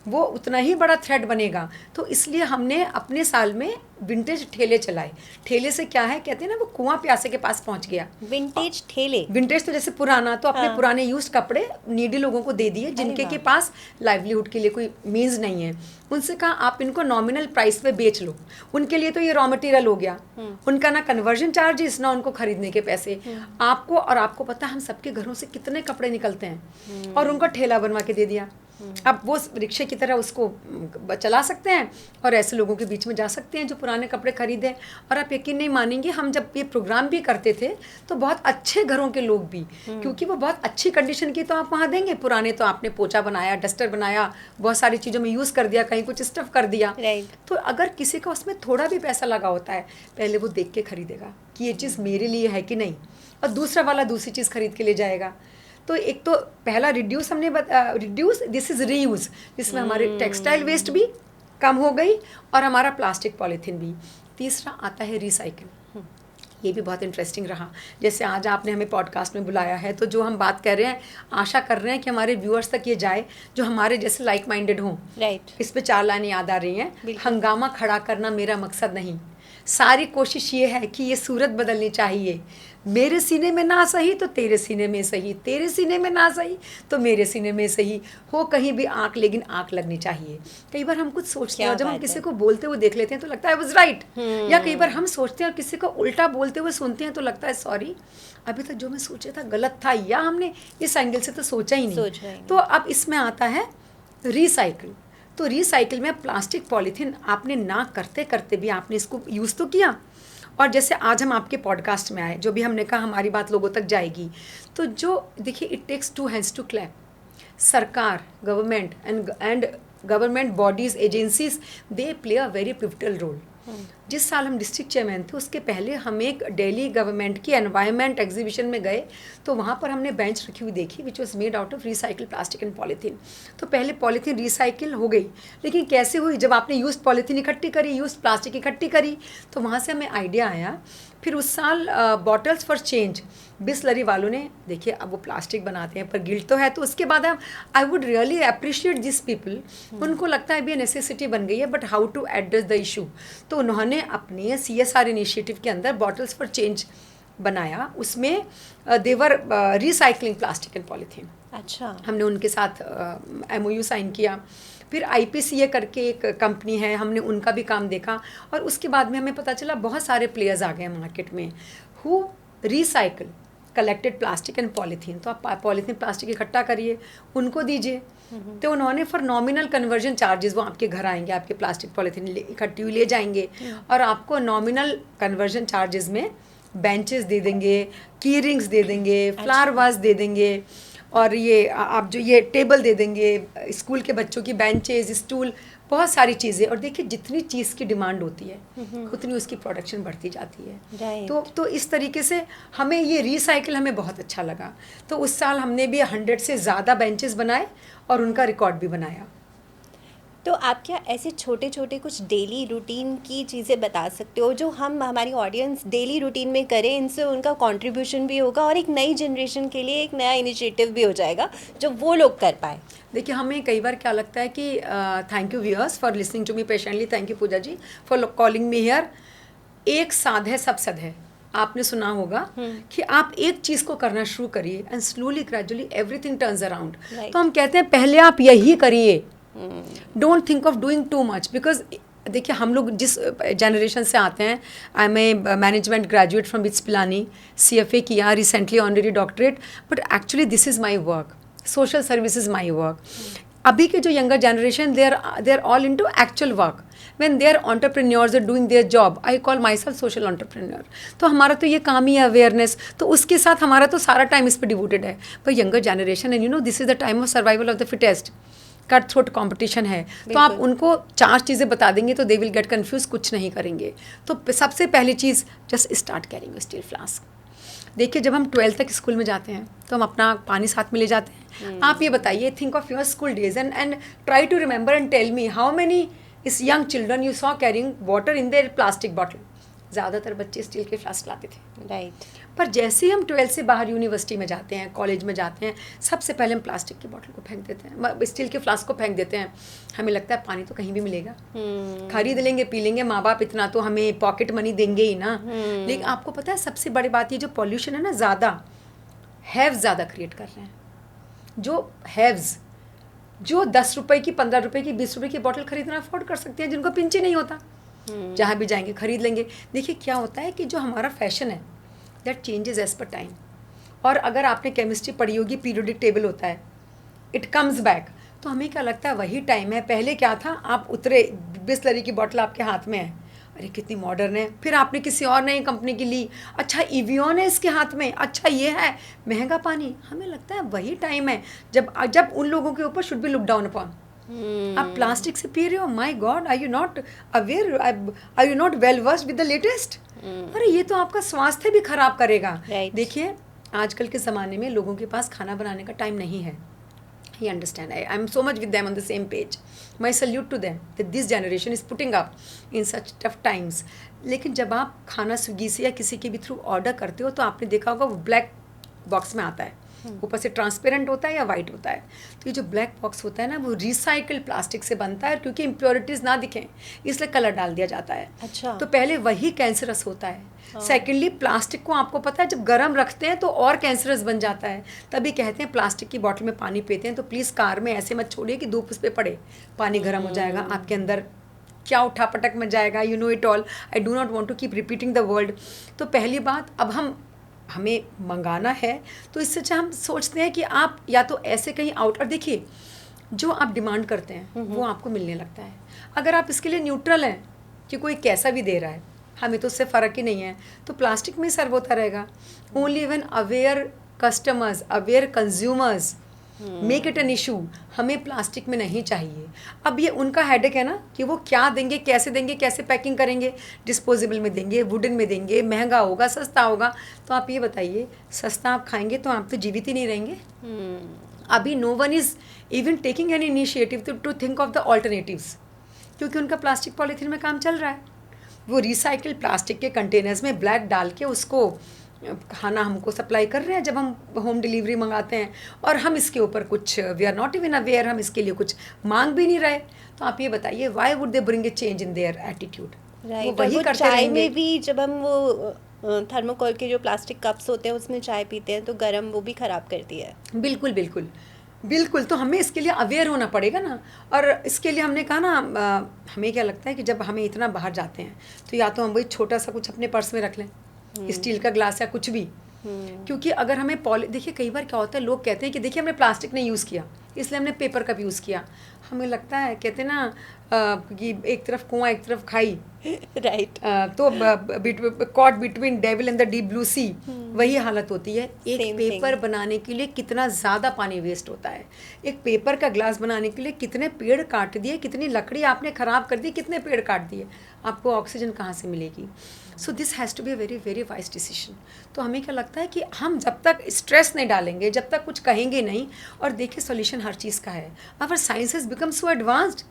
वो उतना ही बड़ा थ्रेट बनेगा। तो इसलिए हमने अपने साल में विंटेज ठेले चलाए। ठेले से क्या है, कहते हैं ना वो कुआं प्यासे के पास पहुंच गया। विंटेज ठेले, विंटेज तो जैसे पुराना, तो अपने हाँ। पुराने यूज्ड कपड़े नीडी लोगों को दे दिए जिनके के पास लाइवलीहुड के लिए कोई मीन्स नहीं है। उनसे कहा आप इनको नॉमिनल प्राइस पे बेच लो। उनके लिए तो ये रॉ मटेरियल हो गया, उनका ना कन्वर्जन चार्जेस ना उनको खरीदने के पैसे। आपको पता है हम सबके घरों से कितने कपड़े निकलते हैं, और उनको ठेला बनवा के दे दिया। अब वो रिक्शे की तरह उसको चला सकते हैं और ऐसे लोगों के बीच में जा सकते हैं जो पुराने कपड़े खरीदें। और आप यकीन नहीं मानेंगे, हम जब ये प्रोग्राम भी करते थे तो बहुत अच्छे घरों के लोग भी, क्योंकि वो बहुत अच्छी कंडीशन की तो आप वहाँ देंगे, पुराने तो आपने पोछा बनाया, डस्टर बनाया, बहुत सारी चीज़ों में यूज़ कर दिया, कहीं कुछ स्टफ कर दिया। तो अगर किसी का उसमें थोड़ा भी पैसा लगा होता है, पहले वो देख के खरीदेगा कि ये चीज़ मेरे लिए है कि नहीं, और दूसरा वाला दूसरी चीज़ खरीद के ले जाएगा। तो एक तो पहला रिड्यूस हमने रिड्यूस, दिस इज़ रीयूज़, जिसमें हमारे टेक्सटाइल वेस्ट भी कम हो गई और हमारा प्लास्टिक पॉलीथीन भी। तीसरा आता है रिसाइकिल। ये भी बहुत इंटरेस्टिंग रहा। जैसे आज आपने हमें पॉडकास्ट में बुलाया है, तो जो हम बात कर रहे हैं, आशा कर रहे हैं कि हमारे व्यूअर्स तक ये जाए जो हमारे जैसे लाइक माइंडेड हों। इस पे 4 लाइन याद आ रही हैं। हंगामा खड़ा करना मेरा मकसद नहीं, सारी कोशिश ये है कि ये सूरत बदलनी चाहिए। मेरे सीने में ना सही तो तेरे सीने में सही, तेरे सीने में ना सही तो मेरे सीने में सही, हो कहीं भी आँख, लेकिन आँख लगनी चाहिए। कई बार हम कुछ सोचते हैं और जब हम किसी को बोलते हुए देख लेते हैं तो लगता है वाज राइट, या कई बार हम सोचते हैं और किसी को उल्टा बोलते हुए सुनते हैं तो लगता है सॉरी, अभी तक जो मैं सोचा था गलत था, या हमने इस एंगल से तो सोचा ही नहीं। तो अब इसमें आता है रिसाइकिल। तो रिसाइकिल में प्लास्टिक पॉलीथीन आपने ना करते करते भी आपने इसको यूज़ तो किया, और जैसे आज हम आपके पॉडकास्ट में आए, जो भी हमने कहा हमारी बात लोगों तक जाएगी, तो जो देखिए it takes 2 hands to clap. सरकार, government and government bodies, agencies, they play a very pivotal role. जिस साल हम डिस्ट्रिक्ट चेयरमैन थे उसके पहले हम एक दिल्ली गवर्नमेंट की एनवायरनमेंट एग्जीबिशन में गए, तो वहाँ पर हमने बेंच रखी हुई देखी which was made out of recycle plastic and polythene. तो पहले पॉलीथीन रिसाइकिल हो गई, लेकिन कैसे हुई, जब आपने यूज्ड पॉलीथीन इकट्ठी करी, यूज्ड प्लास्टिक इकट्ठी करी, तो वहाँ से हमें आइडिया आया। फिर उस साल बॉटल्स फॉर चेंज, बिसलरी वालों ने, देखिए अब वो प्लास्टिक बनाते हैं पर गिल्ट तो है, तो उसके बाद I would really appreciate this people. उनको लगता है भी नेसेसिटी बन गई है, but how to address the issue. तो उन्होंने अपने CSR इनिशिएटिव के अंदर बॉटल्स फॉर चेंज बनाया, उसमें देवर रिसाइकलिंग प्लास्टिक एंड पॉलीथीन। अच्छा, हमने उनके साथ MOU साइन किया। फिर IPCA करके एक कंपनी है, हमने उनका भी काम देखा, और उसके बाद में हमें पता चला बहुत सारे प्लेयर्स आ गए मार्केट में who recycle collected plastic and polythene. तो आप पॉलीथीन प्लास्टिक इकट्ठा करिए, उनको दीजिए, तो उन्होंने फॉर नॉमिनल कन्वर्जन चार्जेस वो आपके घर आएंगे, आपके प्लास्टिक पॉलीथीन इकट्ठी हुई ले जाएंगे, और आपको नॉमिनल कन्वर्जन चार्जेस में बेंचेस दे देंगे, की रिंग्स दे देंगे, फ्लावर वास दे देंगे, और ये आप जो ये टेबल दे देंगे, स्कूल के बच्चों की बेंचेस, स्टूल, बहुत सारी चीज़ें। और देखिए जितनी चीज़ की डिमांड होती है उतनी उसकी प्रोडक्शन बढ़ती जाती है। तो इस तरीके से हमें ये रिसाइकिल हमें बहुत अच्छा लगा। तो उस साल हमने भी 100 से ज़्यादा बेंचेस बनाए और उनका रिकॉर्ड भी बनाया। तो आप क्या ऐसे छोटे छोटे कुछ डेली रूटीन की चीज़ें बता सकते हो जो हम हमारी ऑडियंस डेली रूटीन में करें, इनसे उनका कंट्रीब्यूशन भी होगा और एक नई जनरेशन के लिए एक नया इनिशिएटिव भी हो जाएगा जो वो लोग कर पाए? देखिए हमें कई बार क्या लगता है कि thank you viewers for listening to me patiently, thank you Pooja ji for calling me here. एक साध है सब सद है, आपने सुना होगा कि आप एक चीज़ को करना शुरू करिए and slowly gradually everything turns around. तो हम कहते हैं पहले आप यही करिए, don't think of doing too much, because देखिए हम लोग जिस जनरेशन से आते हैं, I am a management graduate from BITS Pilani, CFA किया recently, honorary doctorate, but actually this is my work, social service is my work. अभी के जो younger generation they are all into actual work, when they are entrepreneurs are doing their job, I call myself social entrepreneur। तो हमारा तो ये काम ही है awareness, तो उसके साथ हमारा तो सारा टाइम इस पर डिवोटेड है। पर younger generation and you know this is the time of survival of the fittest, cut throat competition है, तो आप उनको 4 चीज़ें बता देंगे तो दे विल गेट कन्फ्यूज, कुछ नहीं करेंगे। तो सबसे पहली चीज़ just start carrying steel flask. देखिए जब हम 12th तक स्कूल में जाते हैं तो हम अपना पानी साथ में ले जाते हैं। आप ये बताइए, think of your school days and try to remember and tell me how many is young children you saw carrying water in their plastic bottle. ज़्यादातर बच्चे स्टील के फ्लास्क लाते थे। राइट। पर जैसे ही हम 12th से बाहर यूनिवर्सिटी में जाते हैं, कॉलेज में जाते हैं, सबसे पहले हम प्लास्टिक की बोतल को फेंक देते हैं, स्टील के फ्लास्क को फेंक देते हैं। हमें लगता है पानी तो कहीं भी मिलेगा, खरीद लेंगे, पी लेंगे, माँ बाप इतना तो हमें पॉकेट मनी देंगे ही ना। लेकिन आपको पता है सबसे बड़ी बात ये जो पॉल्यूशन है ना, ज़्यादा हैव्स ज़्यादा क्रिएट कर रहे हैं। जो हैव्स, जो 10 रुपए की, 15 रुपए की, 20 रुपए की बोतल खरीदना अफोर्ड कर सकते हैं, जिनको पिंच ही नहीं होता, जहाँ भी जाएंगे खरीद लेंगे। देखिए क्या होता है कि जो हमारा फैशन है that changes as per time. और अगर आपने केमिस्ट्री पढ़ी होगी, पीरियोडिक टेबल होता है, इट कम्स बैक। तो हमें क्या लगता है वही टाइम है। पहले क्या था, आप उतरे, बिस्लरी की बोतल आपके हाथ में है, अरे कितनी मॉडर्न है, फिर आपने किसी और नई कंपनी की ली, अच्छा इवियन है इसके हाथ में, अच्छा ये है, महंगा पानी। हमें लगता है वही टाइम है जब उन लोगों के ऊपर should be look down upon. आप प्लास्टिक से पी रहे हो, my god, are you not aware, are you not well versed with the latest? अरे ये तो आपका स्वास्थ्य भी खराब करेगा। देखिए आजकल के ज़माने में लोगों के पास खाना बनाने का टाइम नहीं है। I understand. I am so much with them on the same page. My salute to them that this generation is putting up in such tough times. लेकिन जब आप खाना स्विगी से या किसी के भी थ्रू ऑर्डर करते हो तो आपने देखा होगा वो ब्लैक बॉक्स में आता है, ऊपर से ट्रांसपेरेंट होता है या वाइट होता है। तो ये जो ब्लैक बॉक्स होता है ना, वो रिसाइकल्ड प्लास्टिक से बनता है, क्योंकि इम्प्योरिटीज़ ना दिखें इसलिए कलर डाल दिया जाता है। अच्छा। तो पहले वही कैंसरस होता है। सेकेंडली प्लास्टिक को आपको पता है जब गर्म रखते हैं तो और कैंसरस बन जाता है। तभी कहते हैं प्लास्टिक की बॉटल में पानी पीते हैं तो प्लीज़ कार में ऐसे मत छोड़िए कि धूप उस पर पड़े, पानी गर्म हो जाएगा, आपके अंदर क्या उठापटक में जाएगा। You know it all, I do not want to keep repeating the word. तो पहली बात, अब हमें मंगाना है तो इससे अच्छा हम सोचते हैं कि आप या तो ऐसे कहीं आउट, और देखिए जो आप डिमांड करते हैं वो आपको मिलने लगता है। अगर आप इसके लिए न्यूट्रल हैं कि कोई कैसा भी दे रहा है, हमें तो उससे फ़र्क ही नहीं है, तो प्लास्टिक में सर्व होता रहेगा। Only when aware customers, aware consumers make it an issue, हमें प्लास्टिक में नहीं चाहिए। अब ये उनका हेडेक है ना कि वो क्या देंगे, कैसे पैकिंग करेंगे, डिस्पोजेबल में देंगे, वुडन में देंगे, महंगा होगा, सस्ता होगा। तो आप ये बताइए, सस्ता आप खाएंगे तो आप तो जीवित ही नहीं रहेंगे। अभी no one is even taking an initiative to think of the alternatives, क्योंकि उनका प्लास्टिक पॉलीथीन में काम चल रहा है। वो रिसाइकिल प्लास्टिक के कंटेनर्स में ब्लैक डाल के उसको खाना हमको सप्लाई कर रहे हैं जब हम होम डिलीवरी मंगाते हैं, और हम इसके ऊपर कुछ, we are not even aware, हम इसके लिए कुछ मांग भी नहीं रहे। तो आप ये बताइए, why would they bring a change in their attitude? वो वही करते चाय रहेंगे। में भी जब हम वो थर्मोकोल के जो प्लास्टिक कप्स होते हैं उसमें चाय पीते हैं तो गर्म, वो भी ख़राब करती है। बिल्कुल बिल्कुल बिल्कुल। तो हमें इसके लिए अवेयर होना पड़ेगा ना। और इसके लिए हमने कहा ना, हमें क्या लगता है कि जब हमें इतना बाहर जाते हैं तो या तो हम वही छोटा सा कुछ अपने पर्स में रख लें, स्टील का ग्लास या कुछ भी। क्योंकि अगर हमें देखिए कई बार क्या होता है, लोग कहते हैं कि देखिए हमने प्लास्टिक नहीं यूज़ किया इसलिए हमने पेपर कप यूज़ किया। हमें लगता है, कहते हैं ना कि एक तरफ कुआं एक तरफ खाई, राइट। तो caught between devil and the deep blue sea, वही हालत होती है। एक पेपर बनाने के लिए कितना ज़्यादा पानी वेस्ट होता है, एक पेपर का ग्लास बनाने के लिए कितने पेड़ काट दिए, कितनी लकड़ी आपने ख़राब कर दी, कितने पेड़ काट दिए, आपको ऑक्सीजन कहाँ से मिलेगी? So this has to be a very very wise decision. तो हमें क्या लगता है कि हम जब तक स्ट्रेस नहीं डालेंगे, जब तक कुछ कहेंगे नहीं, और देखिए सॉल्यूशन हर चीज़ का है। Our science has become so advanced.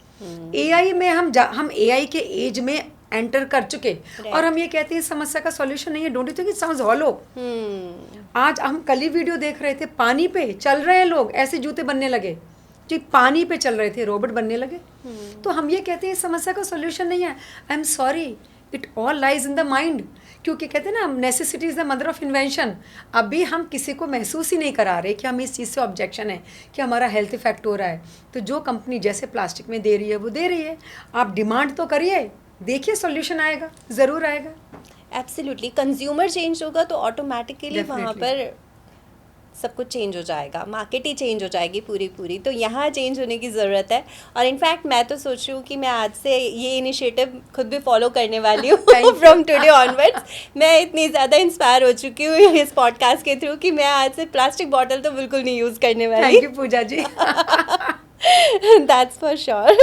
AI में हम AI के एज में एंटर कर चुके, और हम ये कहते हैं इस समस्या का सॉल्यूशन नहीं है। Don't you think it sounds hollow? आज हम कल ही वीडियो देख रहे थे, पानी पे चल रहे हैं लोग, ऐसे जूते बनने लगे जो पानी पे चल रहे थे, रोबोट बनने लगे। तो हम ये कहते हैं इस समस्या का सॉल्यूशन नहीं है। I am sorry, it all lies in the mind. क्योंकि कहते हैं ना, necessity is the mother of invention. अभी हम किसी को महसूस ही नहीं करा रहे कि हमें इस चीज़ से ऑब्जेक्शन है, कि हमारा हेल्थ इफेक्ट हो रहा है। तो जो कंपनी जैसे प्लास्टिक में दे रही है वो दे रही है, आप डिमांड तो करिए, देखिए सॉल्यूशन आएगा, ज़रूर आएगा। एब्सोल्युटली, कंज्यूमर चेंज होगा तो ऑटोमेटिकली वहाँ पर सब कुछ चेंज हो जाएगा, मार्केट ही चेंज हो जाएगी पूरी। तो यहाँ चेंज होने की ज़रूरत है। और इनफैक्ट मैं तो सोच रही हूँ कि मैं आज से ये इनिशिएटिव खुद भी फॉलो करने वाली हूँ फ्रॉम टुडे ऑनवर्ड्स। मैं इतनी ज़्यादा इंस्पायर हो चुकी हूँ इस पॉडकास्ट के थ्रू कि मैं आज से प्लास्टिक बॉटल तो बिल्कुल नहीं यूज़ करने वाली। Thank you Pooja ji. That's for sure.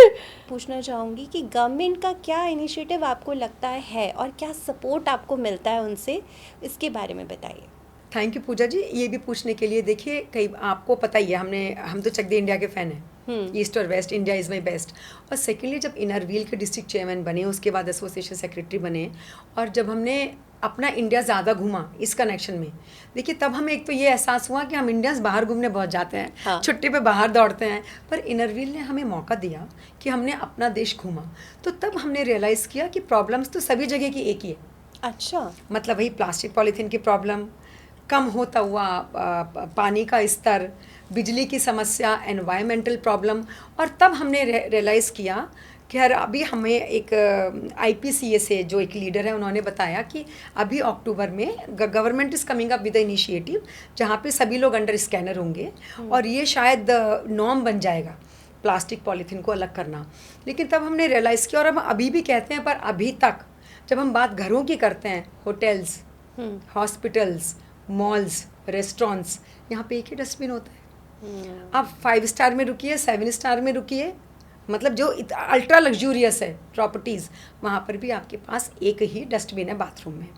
पूछना चाहूँगी कि गवर्नमेंट का क्या इनिशिएटिव आपको लगता है और क्या सपोर्ट आपको मिलता है उनसे, इसके बारे में बताइए। थैंक यू पूजा जी, ये भी पूछने के लिए। देखिए, कई आपको पता ही है, हम तो चक दे इंडिया के फ़ैन हैं। ईस्ट और west, India is my best. और सेकेंडली जब इनर व्हील के डिस्ट्रिक्ट चेयरमैन बने, उसके बाद एसोसिएशन सेक्रेटरी बने, और जब हमने अपना इंडिया ज़्यादा घूमा इस कनेक्शन में, देखिए तब हमें एक तो ये एहसास हुआ कि हम इंडियंस बाहर घूमने बहुत जाते हैं, हाँ। छुट्टी पे बाहर दौड़ते हैं, पर इनर व्हील ने हमें मौका दिया कि हमने अपना देश घूमा। तो तब हमने रियलाइज़ किया कि प्रॉब्लम्स तो सभी जगह की एक ही है। अच्छा। मतलब वही प्लास्टिक पॉलीथीन की प्रॉब्लम, कम होता हुआ पानी का स्तर, बिजली की समस्या, एनवायरमेंटल प्रॉब्लम। और तब हमने रियलाइज़ किया कि यार अभी हमें एक IPCA से जो एक लीडर है उन्होंने बताया कि अभी अक्टूबर में government is coming up with initiative जहाँ पे सभी लोग अंडर स्कैनर होंगे, और ये शायद नॉर्म बन जाएगा प्लास्टिक पॉलीथीन को अलग करना। लेकिन तब हमने रियलाइज़ किया, और हम अभी भी कहते हैं, पर अभी तक जब हम बात घरों की करते हैं, होटल्स, हॉस्पिटल्स, मॉल्स, रेस्टोरेंट्स, यहाँ पे एक ही डस्टबिन होता है। आप 5 स्टार में रुकिए, 7 स्टार में रुकिए, मतलब जो अल्ट्रा लग्जूरियस है प्रॉपर्टीज़, वहाँ पर भी आपके पास एक ही डस्टबिन है बाथरूम में।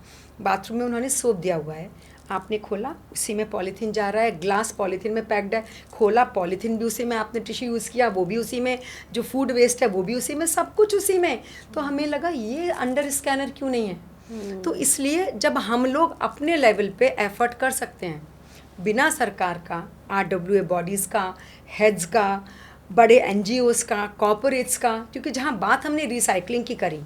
बाथरूम में उन्होंने सोप दिया हुआ है, आपने खोला उसी में पॉलीथीन जा रहा है, ग्लास पॉलीथीन में पैक्ड है, खोला पॉलीथीन भी उसी में, आपने टिश्यू यूज़ किया वो भी उसी में, जो फूड वेस्ट है वो भी उसी में, सब कुछ उसी में। तो हमें लगा ये अंडर स्कैनर क्यों नहीं है। तो इसलिए जब हम लोग अपने लेवल पे एफर्ट कर सकते हैं बिना सरकार का, RWA बॉडीज़ का, हेड्स का, बड़े NGOs का, कॉर्पोरेट्स का, क्योंकि जहाँ बात हमने रिसाइकलिंग की करी,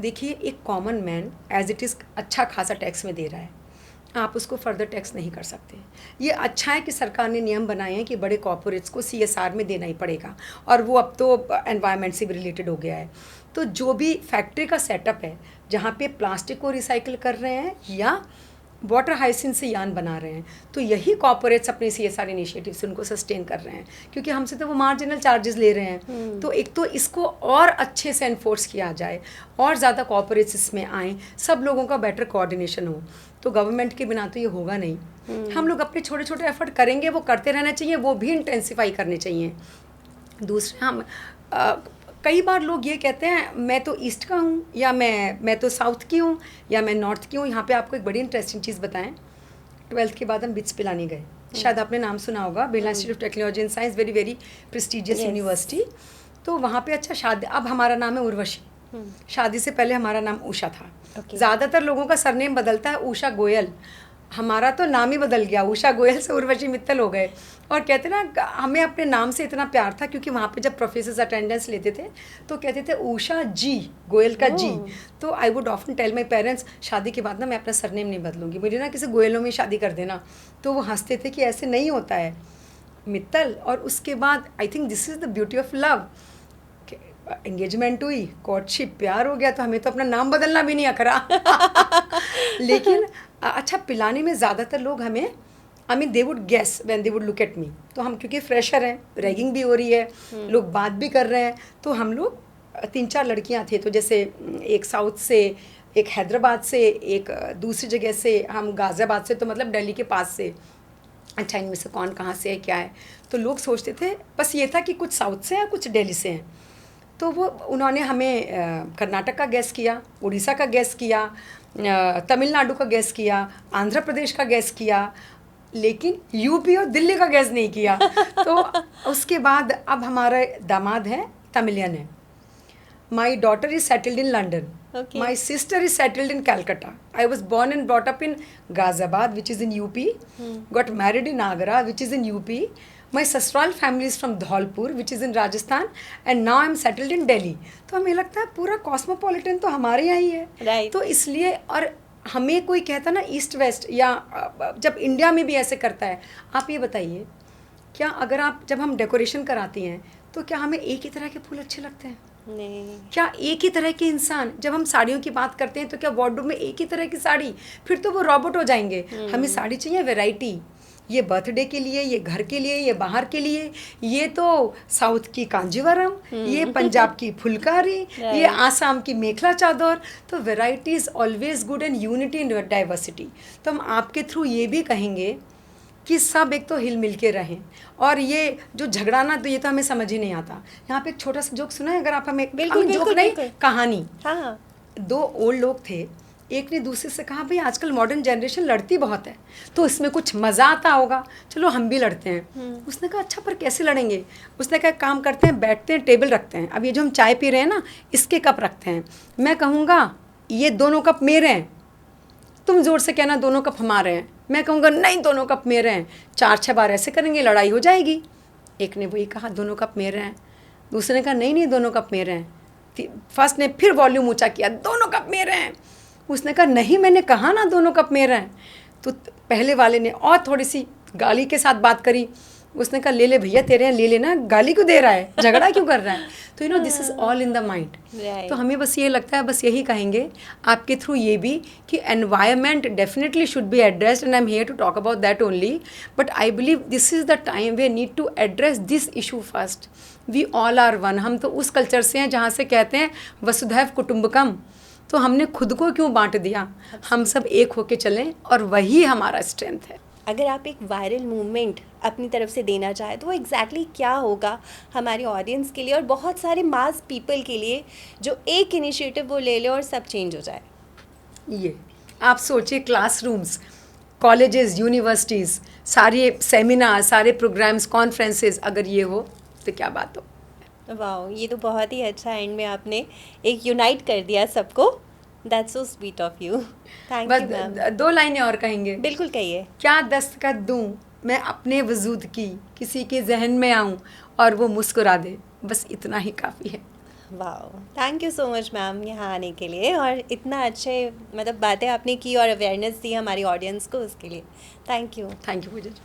देखिए एक common man as it is अच्छा खासा टैक्स में दे रहा है, आप उसको फर्दर टैक्स नहीं कर सकते। ये अच्छा है कि सरकार ने नियम बनाए हैं कि बड़े कॉर्पोरेट्स को CSR में देना ही पड़ेगा, और वो अब तो एनवायरनमेंट से भी रिलेटेड हो गया है। तो जो भी फैक्ट्री का सेटअप है जहाँ पे प्लास्टिक को रिसाइकिल कर रहे हैं या वाटर हाइसिन से यान बना रहे हैं, तो यही कॉर्पोरेट्स अपने CSR इनिशिएटिव से उनको सस्टेन कर रहे हैं, क्योंकि हमसे तो वो मार्जिनल चार्जेस ले रहे हैं। तो एक तो इसको और अच्छे से एनफोर्स किया जाए, और ज़्यादा कॉर्पोरेट्स इसमें आएँ, सब लोगों का बेटर कोऑर्डिनेशन हो। तो गवर्नमेंट के बिना तो ये होगा नहीं। हम लोग अपने छोटे छोटे एफर्ट करेंगे, वो करते रहना चाहिए, वो भी इंटेंसिफाई करने चाहिए। दूसरा, हम कई बार लोग ये कहते हैं मैं तो ईस्ट का हूँ, या मैं तो साउथ की हूँ, या मैं नॉर्थ की हूँ। यहाँ पे आपको एक बड़ी इंटरेस्टिंग चीज़ बताएं, 12th के बाद हम बिट्स पिलाने गए, शायद आपने नाम सुना होगा, Birla institute of technology and science, very very prestigious university. तो वहाँ पे अच्छा शादी, अब हमारा नाम है उर्वशी, शादी से पहले हमारा नाम उषा था। ज़्यादातर लोगों का सरनेम बदलता है, उषा गोयल, हमारा तो नाम ही बदल गया, उषा गोयल से उर्वशी मित्तल हो गए। और कहते ना हमें अपने नाम से इतना प्यार था, क्योंकि वहाँ पे जब प्रोफेसर्स अटेंडेंस लेते थे तो कहते थे उषा जी, गोयल का जी। तो I would often tell my parents, शादी के बाद ना मैं अपना सरनेम नहीं बदलूंगी, मुझे ना किसी गोयलों में शादी कर देना। तो वो हंसते थे कि ऐसे नहीं होता है मित्तल। और उसके बाद I think this is the beauty of love, engagement हुई, कोर्टशिप, प्यार हो गया, तो हमें तो अपना नाम बदलना भी नहीं अखरा। लेकिन अच्छा, पिलाने में ज़्यादातर लोग हमें, I mean they would guess when they would look at me. तो हम क्योंकि फ्रेशर हैं, रैगिंग भी हो रही है, लोग बात भी कर रहे हैं, तो हम लोग 3-4 लड़कियां थे, तो जैसे एक साउथ से, एक हैदराबाद से, एक दूसरी जगह से, हम गाज़ियाबाद से, तो मतलब दिल्ली के पास से। अच्छा, इनमें से कौन कहाँ से है, क्या है, तो लोग सोचते थे बस ये था कि कुछ साउथ से हैं, कुछ दिल्ली से हैं। तो वो उन्होंने हमें कर्नाटक का गैस किया, उड़ीसा का गैस किया, तमिलनाडु का गैस किया, आंध्र प्रदेश का गैस किया, लेकिन यूपी और दिल्ली का गैस नहीं किया। तो उसके बाद अब हमारा दामाद है, तमिलियन है। My daughter is settled in London, my sister is settled in Calcutta. I was born and brought up in Ghaziabad which is in UP, got married in Agra which is in UP. My ससुराल family is from Dholpur which is in Rajasthan, and now I'm settled in Delhi। तो हमें लगता है पूरा cosmopolitan तो हमारे यहाँ ही है। Right। तो इसलिए, और हमें कोई कहता ना ईस्ट वेस्ट, या जब इंडिया में भी ऐसे करता है, आप ये बताइए क्या अगर आप, जब हम डेकोरेशन कराती हैं तो क्या हमें एक ही तरह के फूल अच्छे लगते हैं? नहीं। क्या एक ही तरह के इंसान, जब हम साड़ियों की बात करते हैं तो क्या वार्डरोब में एक ही तरह की साड़ी? फिर तो वो रॉबोट हो जाएंगे। हमें साड़ी चाहिए वैरायटी, ये बर्थडे के लिए, ये घर के लिए, ये बाहर के लिए, ये तो साउथ की कांजीवरम, ये पंजाब की फुलकारी, ये आसाम की मेखला चादर। तो variety is always good and unity in diversity. तो हम आपके थ्रू ये भी कहेंगे कि सब एक तो हिल मिल के रहें, और ये जो झगड़ाना, तो ये तो हमें समझ ही नहीं आता। यहाँ पे एक छोटा सा जोक सुना है अगर आप हमें? बिल्कुल, जोक नहीं, कहानी। हाँ। 2 ओल्ड लोग थे, एक ने दूसरे से कहा भाई आजकल मॉडर्न जनरेशन लड़ती बहुत है, तो इसमें कुछ मज़ा आता होगा, चलो हम भी लड़ते हैं। उसने कहा अच्छा पर कैसे लड़ेंगे? उसने कहा काम करते हैं, बैठते हैं, टेबल रखते हैं, अब ये जो हम चाय पी रहे हैं ना, इसके कप रखते हैं, मैं कहूँगा ये दोनों कप मेरे हैं, तुम ज़ोर से कहना दोनों कप हमारे हैं, मैं कहूँगा नहीं दोनों कप मेरे हैं, 4-6 बार ऐसे करेंगे, लड़ाई हो जाएगी। एक ने वही कहा दोनों कप मेरे हैं, दूसरे ने कहा नहीं नहीं दोनों कप मेरे हैं, फर्स्ट ने फिर वॉल्यूम ऊंचा किया दोनों कप मेरे हैं, उसने कहा नहीं मैंने कहा ना दोनों कप मेरे हैं। तो पहले वाले ने और थोड़ी सी गाली के साथ बात करी, उसने कहा ले ले भैया तेरे हैं ले लेना, गाली क्यों दे रहा है, झगड़ा क्यों कर रहा है? तो you know this is all in the mind. तो हमें बस ये लगता है, बस यही कहेंगे आपके थ्रू ये भी कि environment definitely should be addressed and I am here to talk about that only, but I believe this is the time we need to address this issue first. We all are one. हम तो उस culture से हैं जहाँ से कहते हैं वसुधैव कुटुम्बकम, तो हमने खुद को क्यों बांट दिया? हम सब एक होके चलें और वही हमारा स्ट्रेंथ है। अगर आप एक वायरल मूवमेंट अपनी तरफ से देना चाहें तो वो एग्जैक्टली क्या होगा हमारी ऑडियंस के लिए और बहुत सारे मास पीपल के लिए, जो एक इनिशिएटिव वो ले ले और सब चेंज हो जाए? ये आप सोचिए, क्लासरूम्स, कॉलेजेस, यूनिवर्सिटीज़, सारे सेमिनार, सारे प्रोग्राम्स, कॉन्फ्रेंसेस, अगर ये हो तो क्या बात हो। वाह, ये तो बहुत ही अच्छा एंड में आपने एक यूनाइट कर दिया सबको। That's so sweet of you. Thank you ma'am. 2 लाइनें और कहेंगे? बिल्कुल कहिए। क्या दस्तखत दूं मैं अपने वजूद की, किसी के जहन में आऊं और वो मुस्कुरा दे, बस इतना ही काफ़ी है। वाह, thank you so much ma'am यहाँ आने के लिए और इतना अच्छे मतलब बातें आपने की और अवेयरनेस दी हमारी ऑडियंस को, उसके लिए thank you. Thank you Pooja ji.